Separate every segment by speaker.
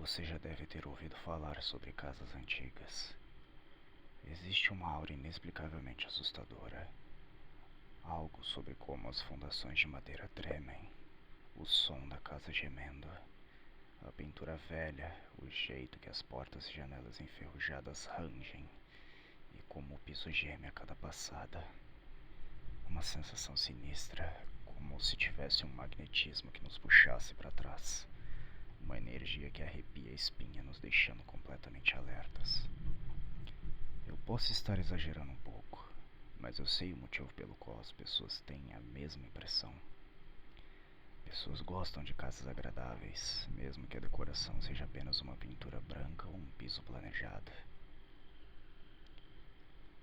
Speaker 1: Você já deve ter ouvido falar sobre casas antigas. Existe uma aura inexplicavelmente assustadora. Algo sobre como as fundações de madeira tremem, o som da casa gemendo, a pintura velha, o jeito que as portas e janelas enferrujadas rangem e como o piso geme a cada passada. Uma sensação sinistra, como se tivesse um magnetismo que nos puxasse para trás. Uma energia que arrepia a espinha, nos deixando completamente alertas. Eu posso estar exagerando um pouco, mas eu sei o motivo pelo qual as pessoas têm a mesma impressão. Pessoas gostam de casas agradáveis, mesmo que a decoração seja apenas uma pintura branca ou um piso planejado.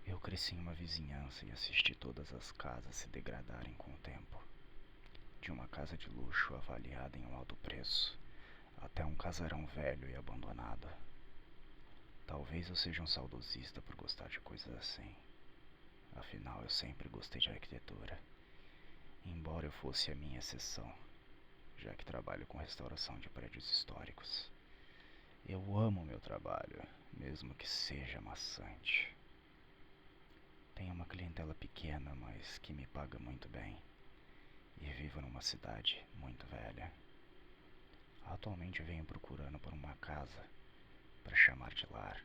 Speaker 1: Eu cresci em uma vizinhança e assisti todas as casas se degradarem com o tempo. De uma casa de luxo avaliada em um alto preço, até um casarão velho e abandonado. Talvez eu seja um saudosista por gostar de coisas assim. Afinal, eu sempre gostei de arquitetura, embora eu fosse a minha exceção, já que trabalho com restauração de prédios históricos. Eu amo meu trabalho, mesmo que seja maçante. Tenho uma clientela pequena, mas que me paga muito bem, e vivo numa cidade muito velha. Atualmente venho procurando por uma casa para chamar de lar,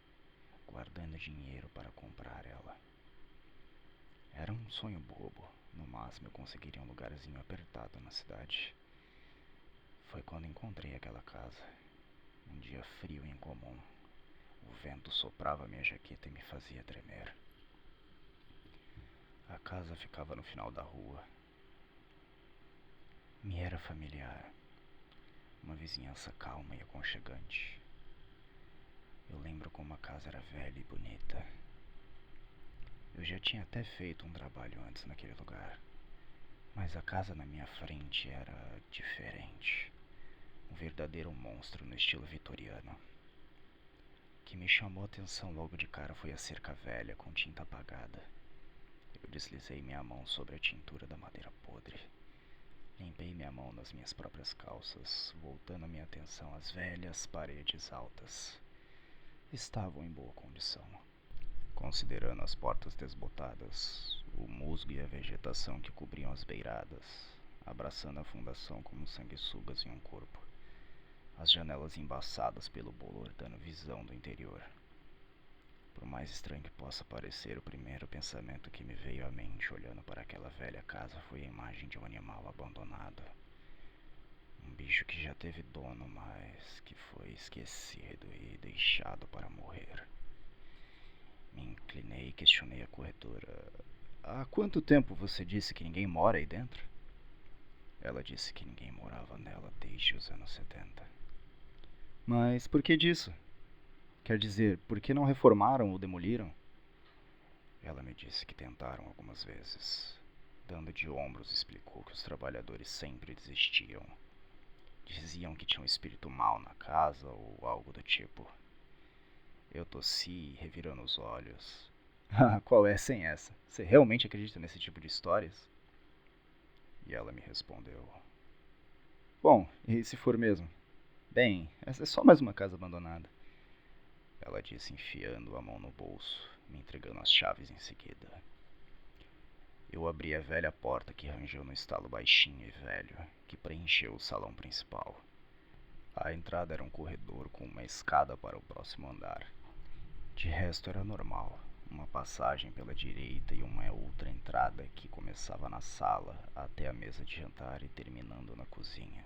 Speaker 1: guardando dinheiro para comprar ela. Era um sonho bobo, no máximo eu conseguiria um lugarzinho apertado na cidade. Foi quando encontrei aquela casa, um dia frio e incomum. O vento soprava minha jaqueta e me fazia tremer. A casa ficava no final da rua. Me era familiar, uma vizinhança calma e aconchegante. Eu lembro como a casa era velha e bonita. Eu já tinha até feito um trabalho antes naquele lugar, mas a casa na minha frente era diferente. Um verdadeiro monstro no estilo vitoriano. O que me chamou a atenção logo de cara foi a cerca velha com tinta apagada. Eu deslizei minha mão sobre a tintura da madeira podre. Limpei minha mão nas minhas próprias calças, voltando minha atenção às velhas paredes altas. Estavam em boa condição. Considerando as portas desbotadas, o musgo e a vegetação que cobriam as beiradas, abraçando a fundação como sanguessugas em um corpo. As janelas embaçadas pelo bolor dando visão do interior. Por mais estranho que possa parecer, o primeiro pensamento que me veio à mente olhando para aquela velha casa foi a imagem de um animal abandonado. Um bicho que já teve dono, mas que foi esquecido e deixado para morrer. Me inclinei e questionei a corretora. Há quanto tempo você disse que ninguém mora aí dentro? Ela disse que ninguém morava nela desde os anos 70. Mas por que disso? Quer dizer, por que não reformaram ou demoliram? Ela me disse que tentaram algumas vezes. Dando de ombros, explicou que os trabalhadores sempre desistiam. Diziam que tinha um espírito mau na casa ou algo do tipo. Eu tossi, revirando os olhos. Ah, qual é sem essa? Você realmente acredita nesse tipo de histórias? E ela me respondeu. Bom, e se for mesmo? Bem, essa é só mais uma casa abandonada. Ela disse enfiando a mão no bolso, me entregando as chaves em seguida. Eu abri a velha porta que rangeu no estalo baixinho e velho, que preencheu o salão principal. A entrada era um corredor com uma escada para o próximo andar. De resto era normal, uma passagem pela direita e uma outra entrada que começava na sala até a mesa de jantar e terminando na cozinha.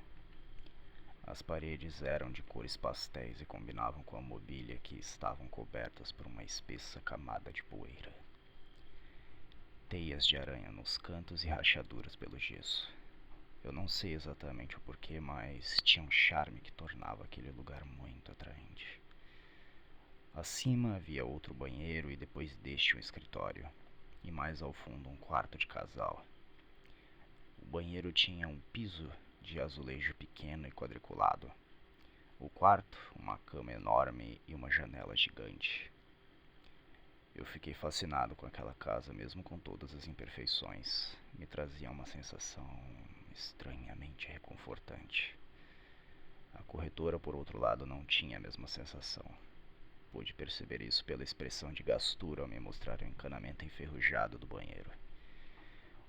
Speaker 1: As paredes eram de cores pastéis e combinavam com a mobília que estavam cobertas por uma espessa camada de poeira. Teias de aranha nos cantos e rachaduras pelo gesso. Eu não sei exatamente o porquê, mas tinha um charme que tornava aquele lugar muito atraente. Acima havia outro banheiro e depois deste um escritório, e mais ao fundo um quarto de casal. O banheiro tinha um piso de azulejo pequeno e quadriculado. O quarto, uma cama enorme e uma janela gigante. Eu fiquei fascinado com aquela casa, mesmo com todas as imperfeições. Me trazia uma sensação estranhamente reconfortante. A corretora, por outro lado, não tinha a mesma sensação. Pude perceber isso pela expressão de gastura ao me mostrar o encanamento enferrujado do banheiro.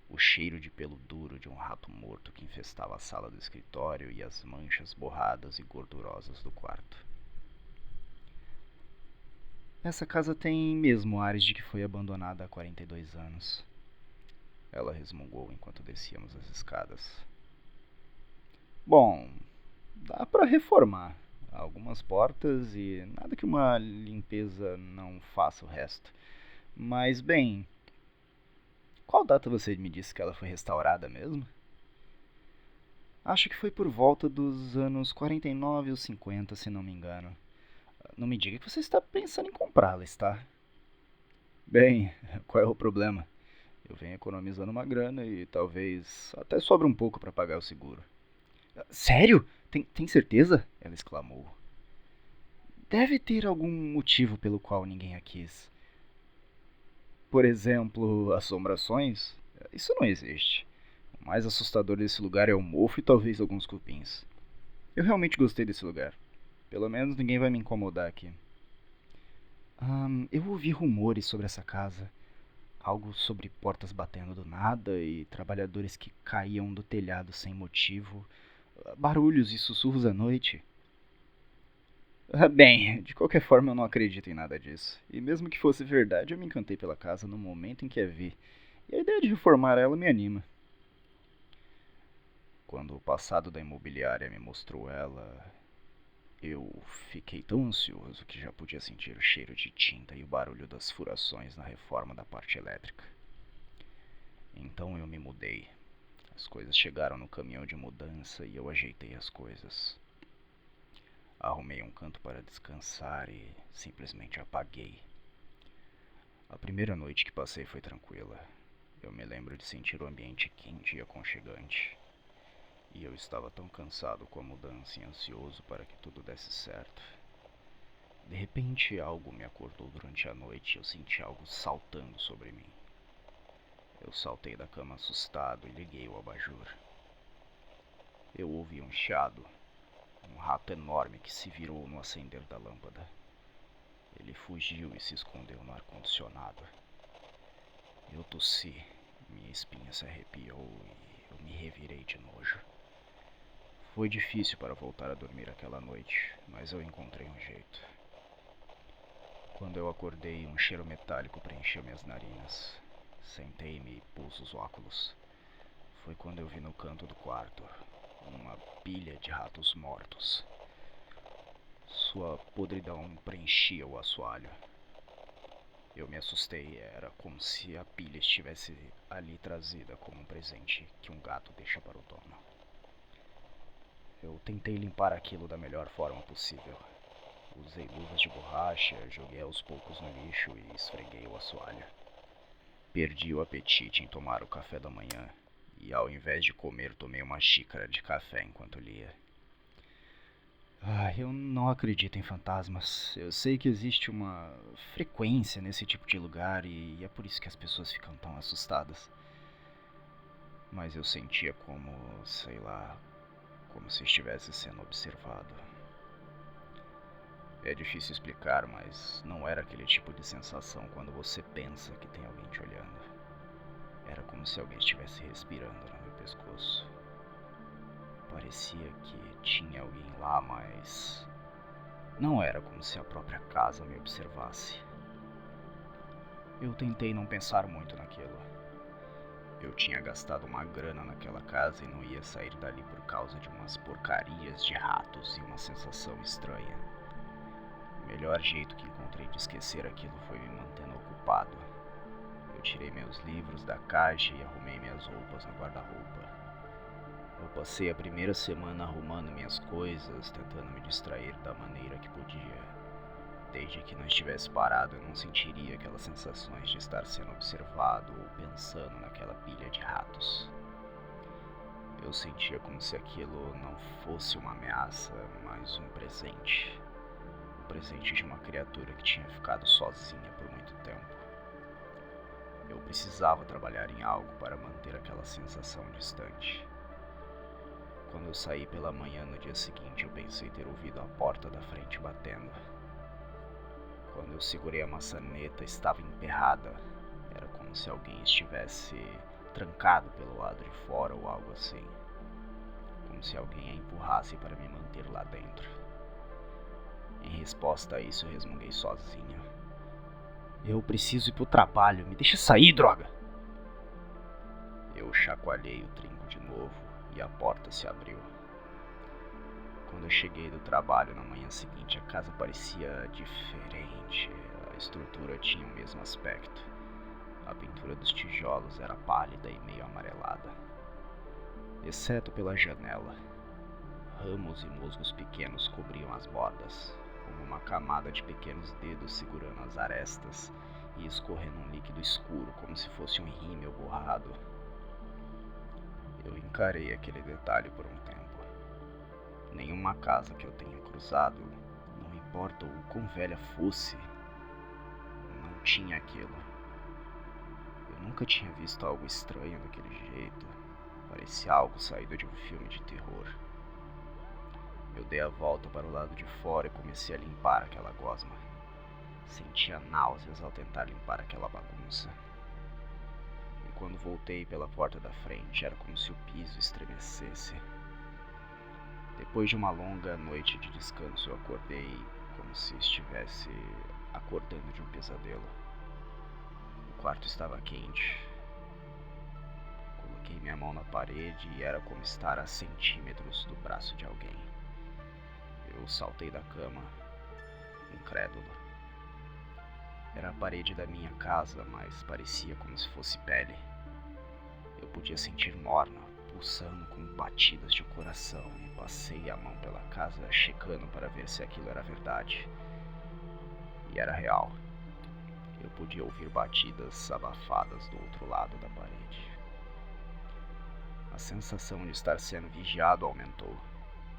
Speaker 1: O cheiro de pelo duro de um rato morto que infestava a sala do escritório e as manchas borradas e gordurosas do quarto. Essa casa tem mesmo ares de que foi abandonada há 42 anos. Ela resmungou enquanto descíamos as escadas. Bom, dá pra reformar. Algumas portas e nada que uma limpeza não faça o resto. Mas, bem, qual data você me disse que ela foi restaurada mesmo? Acho que foi por volta dos anos 49 ou 50, se não me engano. Não me diga que você está pensando em comprá-la, está? Bem, qual é o problema? Eu venho economizando uma grana e talvez até sobre um pouco para pagar o seguro. Sério? Tem certeza? Ela exclamou. Deve ter algum motivo pelo qual ninguém a quis. Por exemplo, assombrações? Isso não existe. O mais assustador desse lugar é o mofo e talvez alguns cupins. Eu realmente gostei desse lugar. Pelo menos ninguém vai me incomodar aqui. Eu ouvi rumores sobre essa casa. Algo sobre portas batendo do nada e trabalhadores que caíam do telhado sem motivo. Barulhos e sussurros à noite. Bem, de qualquer forma eu não acredito em nada disso. E mesmo que fosse verdade, eu me encantei pela casa no momento em que a vi. E a ideia de reformar ela me anima. Quando o passado da imobiliária me mostrou ela, eu fiquei tão ansioso que já podia sentir o cheiro de tinta e o barulho das furações na reforma da parte elétrica. Então eu me mudei. As coisas chegaram no caminhão de mudança e eu ajeitei as coisas. Arrumei um canto para descansar e simplesmente apaguei. A primeira noite que passei foi tranquila. Eu me lembro de sentir o ambiente quente e aconchegante. E eu estava tão cansado com a mudança e ansioso para que tudo desse certo. De repente, algo me acordou durante a noite e eu senti algo saltando sobre mim. Eu saltei da cama assustado e liguei o abajur. Eu ouvi um chiado, um rato enorme que se virou no acender da lâmpada. Ele fugiu e se escondeu no ar-condicionado. Eu tossi, minha espinha se arrepiou e eu me revirei de nojo. Foi difícil para voltar a dormir aquela noite, mas eu encontrei um jeito. Quando eu acordei, um cheiro metálico preencheu minhas narinas. Sentei-me e pus os óculos. Foi quando eu vi no canto do quarto uma pilha de ratos mortos. Sua podridão preenchia o assoalho. Eu me assustei, era como se a pilha estivesse ali trazida como um presente que um gato deixa para o dono. Eu tentei limpar aquilo da melhor forma possível. Usei luvas de borracha, joguei aos poucos no lixo e esfreguei o assoalho. Perdi o apetite em tomar o café da manhã e, ao invés de comer, tomei uma xícara de café enquanto lia. Eu não acredito em fantasmas. Eu sei que existe uma frequência nesse tipo de lugar e é por isso que as pessoas ficam tão assustadas. Mas eu sentia como, sei lá, como se estivesse sendo observado. É difícil explicar, mas não era aquele tipo de sensação quando você pensa que tem alguém te olhando. Era como se alguém estivesse respirando no meu pescoço. Parecia que tinha alguém lá, mas não era como se a própria casa me observasse. Eu tentei não pensar muito naquilo. Eu tinha gastado uma grana naquela casa e não ia sair dali por causa de umas porcarias de ratos e uma sensação estranha. O melhor jeito que encontrei de esquecer aquilo foi me mantendo ocupado. Eu tirei meus livros da caixa e arrumei minhas roupas no guarda-roupa. Eu passei a primeira semana arrumando minhas coisas, tentando me distrair da maneira que podia. Desde que não estivesse parado, eu não sentiria aquelas sensações de estar sendo observado ou pensando naquela pilha de ratos. Eu sentia como se aquilo não fosse uma ameaça, mas um presente. O presente de uma criatura que tinha ficado sozinha por muito tempo. Eu precisava trabalhar em algo para manter aquela sensação distante. Quando eu saí pela manhã no dia seguinte, eu pensei ter ouvido a porta da frente batendo. Quando eu segurei a maçaneta, estava emperrada. Era como se alguém estivesse trancado pelo lado de fora ou algo assim. Como se alguém a empurrasse para me manter lá dentro. Em resposta a isso, eu resmunguei sozinho. Eu preciso ir pro trabalho, me deixa sair, droga! Eu chacoalhei o trinco de novo e a porta se abriu. Quando eu cheguei do trabalho na manhã seguinte, a casa parecia diferente. A estrutura tinha o mesmo aspecto. A pintura dos tijolos era pálida e meio amarelada. Exceto pela janela. Ramos e musgos pequenos cobriam as bordas, como uma camada de pequenos dedos segurando as arestas e escorrendo um líquido escuro, como se fosse um rímel borrado. Eu encarei aquele detalhe por um tempo. Nenhuma casa que eu tenha cruzado, não importa o quão velha fosse, não tinha aquilo. Eu nunca tinha visto algo estranho daquele jeito. Parecia algo saído de um filme de terror. Eu dei a volta para o lado de fora e comecei a limpar aquela gosma. Sentia náuseas ao tentar limpar aquela bagunça. E quando voltei pela porta da frente, era como se o piso estremecesse. Depois de uma longa noite de descanso, eu acordei como se estivesse acordando de um pesadelo. O quarto estava quente. Coloquei minha mão na parede e era como estar a centímetros do braço de alguém. Eu saltei da cama, incrédulo. Era a parede da minha casa, mas parecia como se fosse pele. Eu podia sentir morna, pulsando com batidas de coração, e passei a mão pela casa, checando para ver se aquilo era verdade. E era real. Eu podia ouvir batidas abafadas do outro lado da parede. A sensação de estar sendo vigiado aumentou.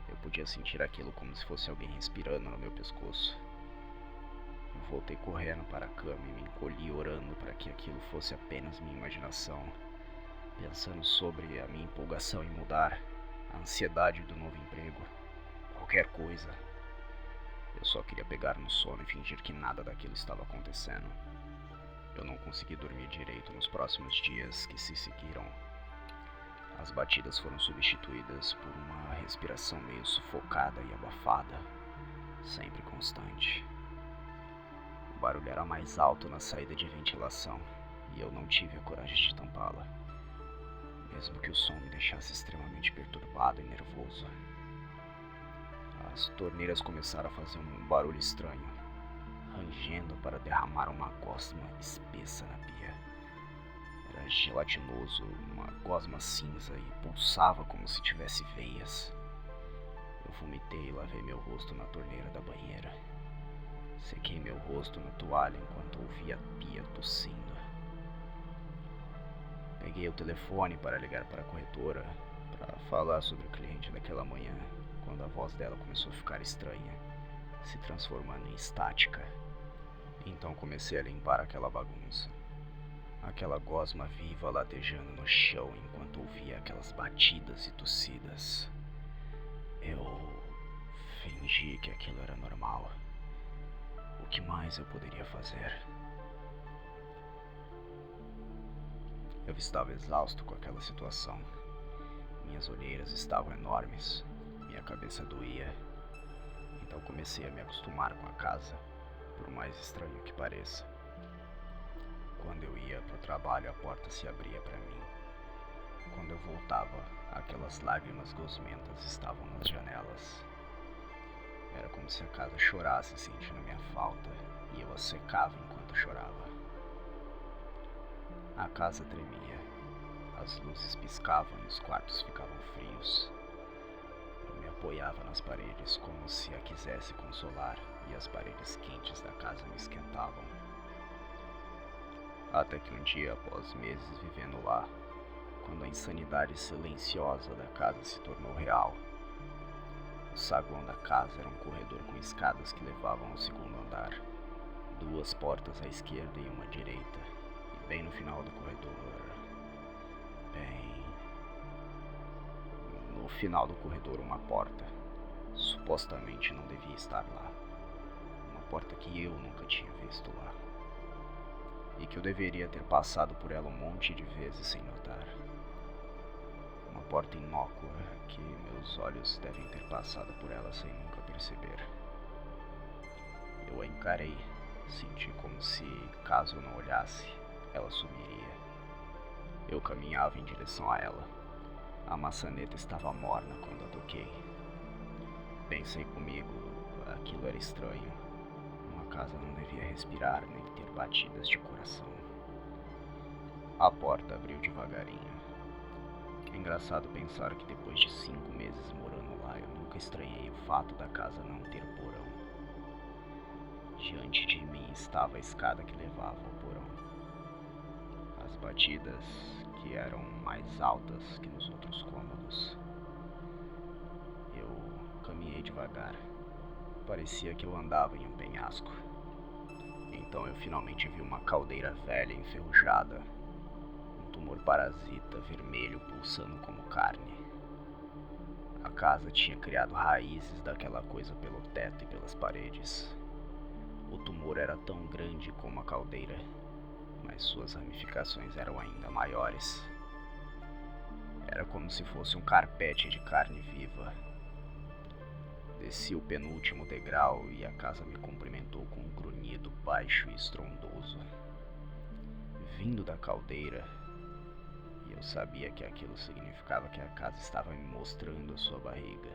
Speaker 1: Eu podia sentir aquilo como se fosse alguém respirando no meu pescoço. Eu voltei correndo para a cama e me encolhi orando para que aquilo fosse apenas minha imaginação, pensando sobre a minha empolgação em mudar, a ansiedade do novo emprego, qualquer coisa. Eu só queria pegar no sono e fingir que nada daquilo estava acontecendo. Eu não consegui dormir direito nos próximos dias que se seguiram. As batidas foram substituídas por uma respiração meio sufocada e abafada, sempre constante. O barulho era mais alto na saída de ventilação e eu não tive a coragem de tampá-la, mesmo que o som me deixasse extremamente perturbado e nervoso. As torneiras começaram a fazer um barulho estranho, rangendo para derramar uma gosma espessa na pia. Era gelatinoso, uma gosma cinza e pulsava como se tivesse veias. Eu vomitei e lavei meu rosto na torneira da banheira. Sequei meu rosto na toalha enquanto ouvia a pia tossindo. Peguei o telefone para ligar para a corretora, para falar sobre o cliente daquela manhã, quando a voz dela começou a ficar estranha, se transformando em estática. Então comecei a limpar aquela bagunça. Aquela gosma viva latejando no chão enquanto ouvia aquelas batidas e tossidas. Eu fingi que aquilo era normal. O que mais eu poderia fazer? Eu estava exausto com aquela situação. Minhas olheiras estavam enormes, minha cabeça doía. Então comecei a me acostumar com a casa, por mais estranho que pareça. Quando eu ia para o trabalho, a porta se abria para mim. Quando eu voltava, aquelas lágrimas gosmentas estavam nas janelas. Era como se a casa chorasse sentindo minha falta, e eu a secava enquanto chorava. A casa tremia, as luzes piscavam e os quartos ficavam frios. Eu me apoiava nas paredes como se a quisesse consolar, e as paredes quentes da casa me esquentavam. Até que um dia, após meses vivendo lá, quando a insanidade silenciosa da casa se tornou real, o saguão da casa era um corredor com escadas que levavam ao segundo andar, 2 portas à esquerda e uma à direita, e bem no final do corredor, bem no no final do corredor uma porta. Supostamente não devia estar lá. Uma porta que eu nunca tinha visto lá. E que eu deveria ter passado por ela um monte de vezes sem notar. Uma porta inócua que meus olhos devem ter passado por ela sem nunca perceber. Eu a encarei, senti como se, caso eu não olhasse, ela sumiria. Eu caminhava em direção a ela. A maçaneta estava morna quando a toquei. Pensei comigo, aquilo era estranho. Uma casa não devia respirar nem ter batidas de coração. A porta abriu devagarinho. É engraçado pensar que depois de 5 meses morando lá, eu nunca estranhei o fato da casa não ter porão. Diante de mim estava a escada que levava ao porão. As batidas, que eram mais altas que nos outros cômodos. Eu caminhei devagar. Parecia que eu andava em um penhasco. Então eu finalmente vi uma caldeira velha enferrujada. Um tumor parasita vermelho pulsando como carne. A casa tinha criado raízes daquela coisa pelo teto e pelas paredes. O tumor era tão grande como a caldeira, mas suas ramificações eram ainda maiores. Era como se fosse um carpete de carne viva. Desci o penúltimo degrau e a casa me cumprimentou com um grunhido baixo e estrondoso, vindo da caldeira, e eu sabia que aquilo significava que a casa estava me mostrando a sua barriga.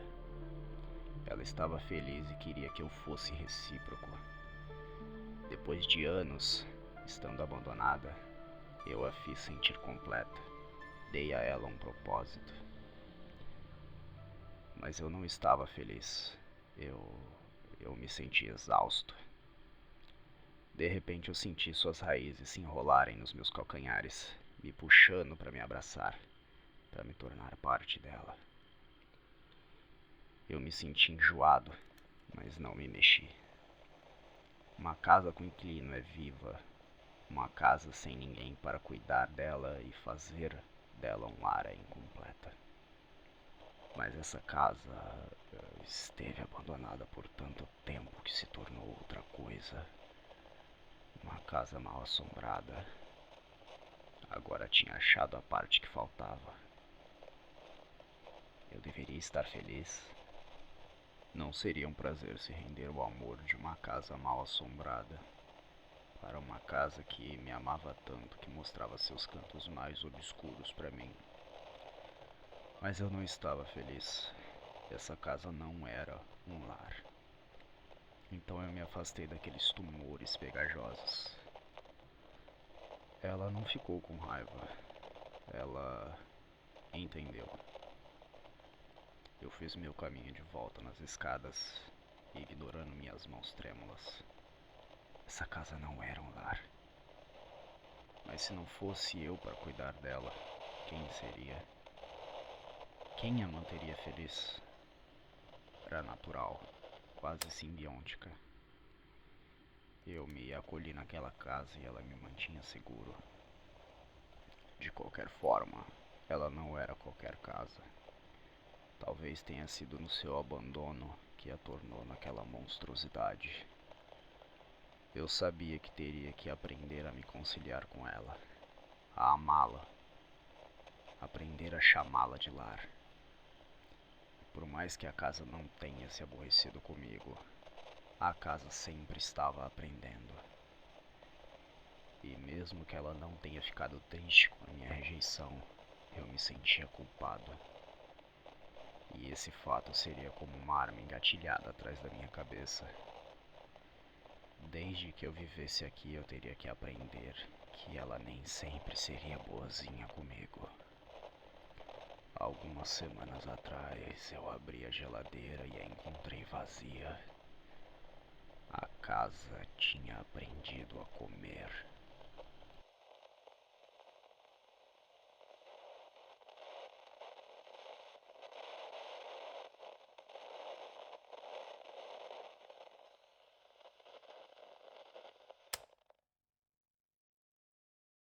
Speaker 1: Ela estava feliz e queria que eu fosse recíproco. Depois de anos, estando abandonada, eu a fiz sentir completa. Dei a ela um propósito. Mas eu não estava feliz. Eu me senti exausto. De repente eu senti suas raízes se enrolarem nos meus calcanhares, me puxando para me abraçar, para me tornar parte dela. Eu me senti enjoado, mas não me mexi. Uma casa com inquilino é viva. Uma casa sem ninguém para cuidar dela e fazer dela um lar é incompleta. Mas essa casa esteve abandonada por tanto tempo que se tornou outra coisa. Uma casa mal assombrada. Agora tinha achado a parte que faltava. Eu deveria estar feliz. Não seria um prazer se render ao amor de uma casa mal assombrada. Para uma casa que me amava tanto que mostrava seus cantos mais obscuros para mim. Mas eu não estava feliz. Essa casa não era um lar. Então eu me afastei daqueles tumores pegajosos. Ela não ficou com raiva. Ela entendeu. Eu fiz meu caminho de volta nas escadas, ignorando minhas mãos trêmulas. Essa casa não era um lar. Mas se não fosse eu para cuidar dela, quem seria? Quem a manteria feliz? Era natural, quase simbiótica. Eu me acolhi naquela casa e ela me mantinha seguro. De qualquer forma, ela não era qualquer casa. Talvez tenha sido no seu abandono que a tornou naquela monstruosidade. Eu sabia que teria que aprender a me conciliar com ela, a amá-la, aprender a chamá-la de lar. Por mais que a casa não tenha se aborrecido comigo, a casa sempre estava aprendendo. E mesmo que ela não tenha ficado triste com a minha rejeição, eu me sentia culpado. E esse fato seria como uma arma engatilhada atrás da minha cabeça. Desde que eu vivesse aqui, eu teria que aprender que ela nem sempre seria boazinha comigo. Algumas semanas atrás, eu abri a geladeira e a encontrei vazia. A casa tinha aprendido a comer.